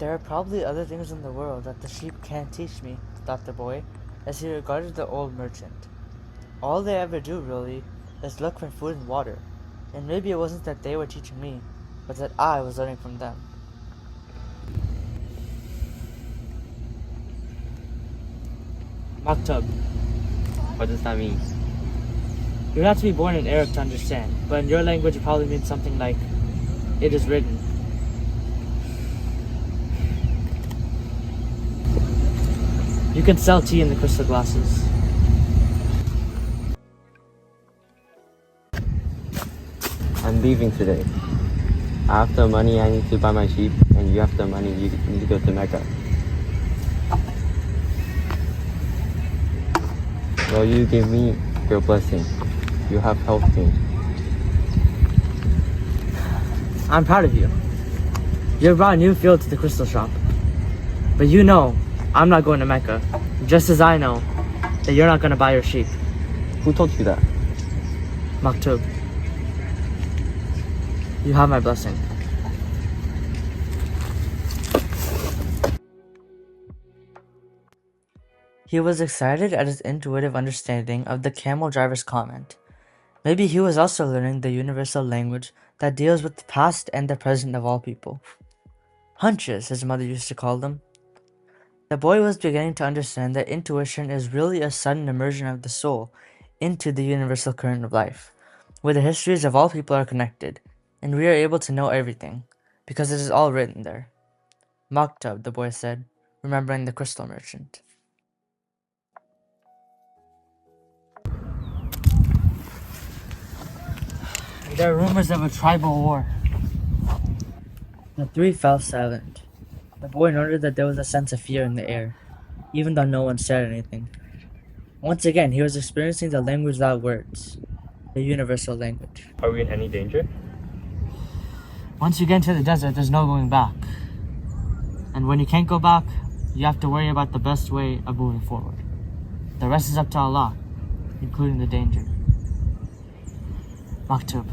There are probably other things in the world that the sheep can't teach me, thought the boy, as he regarded the old merchant. All they ever do, really, is look for food and water, and maybe it wasn't that they were teaching me, but that I was learning from them. Maktub. What does that mean? You have to be born in Arabic to understand, but in your language it probably means something like, it is written. You can sell tea in the crystal glasses. I'm leaving today. I have the money I need to buy my sheep, and you have the money you need to go to Mecca. Will you give me your blessing? You have helped me. I'm proud of you. You brought a new field to the crystal shop. But you know, I'm not going to Mecca, just as I know that you're not going to buy your sheep. Who told you that? Maktub. You have my blessing. He was excited at his intuitive understanding of the camel driver's comment. Maybe he was also learning the universal language that deals with the past and the present of all people. Hunches, his mother used to call them. The boy was beginning to understand that intuition is really a sudden immersion of the soul into the universal current of life, where the histories of all people are connected, and we are able to know everything, because it is all written there. Maktub, the boy said, remembering the crystal merchant. There are rumors of a tribal war. The three fell silent. The boy noted that there was a sense of fear in the air, even though no one said anything. Once again, he was experiencing the language without words, the universal language. Are we in any danger? Once you get into the desert, there's no going back. And when you can't go back, you have to worry about the best way of moving forward. The rest is up to Allah, including the danger. Maktub.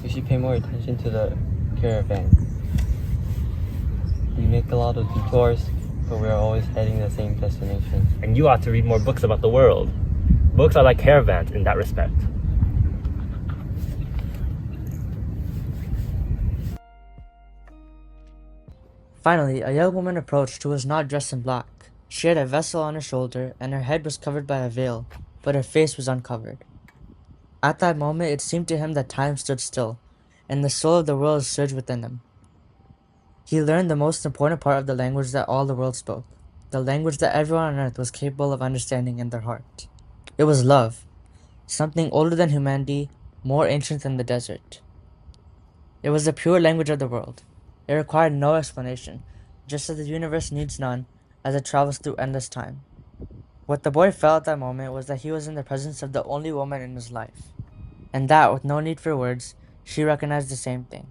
We should pay more attention to the caravan. We make a lot of detours, but we're always heading the same destination. And you ought to read more books about the world. Books are like caravans in that respect. Finally, a young woman approached who was not dressed in black. She had a vessel on her shoulder, and her head was covered by a veil, but her face was uncovered. At that moment, it seemed to him that time stood still, and the soul of the world surged within him. He learned the most important part of the language that all the world spoke, the language that everyone on earth was capable of understanding in their heart. It was love, something older than humanity, more ancient than the desert. It was the pure language of the world. It required no explanation, just as the universe needs none as it travels through endless time. What the boy felt at that moment was that he was in the presence of the only woman in his life, and that, with no need for words, she recognized the same thing.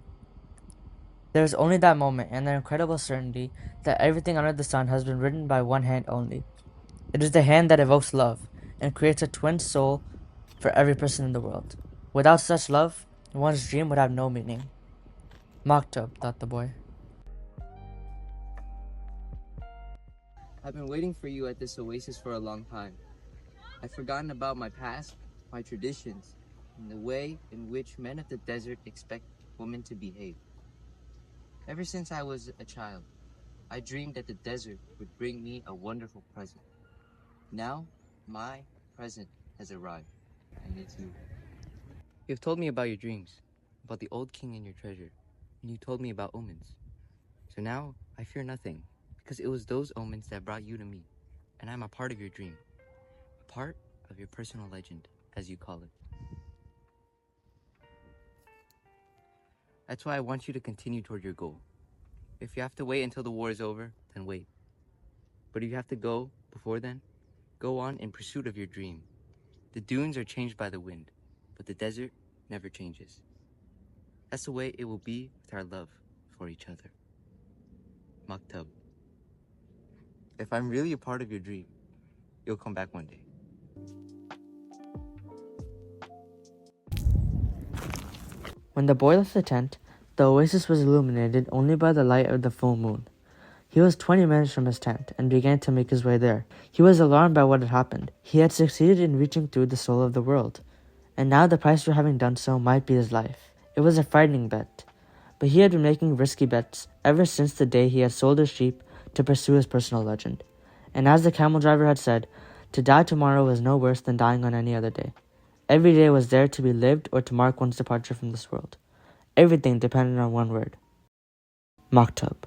There is only that moment and the incredible certainty that everything under the sun has been written by one hand only. It is the hand that evokes love and creates a twin soul for every person in the world. Without such love, one's dream would have no meaning. Maktub, thought the boy. I've been waiting for you at this oasis for a long time. I've forgotten about my past, my traditions, and the way in which men of the desert expect women to behave. Ever since I was a child, I dreamed that the desert would bring me a wonderful present. Now, my present has arrived, and it's you. You've told me about your dreams, about the old king and your treasure, and you told me about omens. So now, I fear nothing, because it was those omens that brought you to me, and I'm a part of your dream, a part of your personal legend, as you call it. That's why I want you to continue toward your goal. If you have to wait until the war is over, then wait. But if you have to go before then, go on in pursuit of your dream. The dunes are changed by the wind, but the desert never changes. That's the way it will be with our love for each other. Maktub. If I'm really a part of your dream, you'll come back one day. When the boy left the tent, The oasis was illuminated only by the light of the full moon. He was 20 minutes from his tent and began to make his way there. He was alarmed by what had happened. He had succeeded in reaching through the soul of the world, and now the price for having done so might be his life. It was a frightening bet, but he had been making risky bets ever since the day he had sold his sheep to pursue his personal legend. And as the camel driver had said, to die tomorrow was no worse than dying on any other day. Every day was there to be lived or to mark one's departure from this world. Everything depended on one word: Maktub.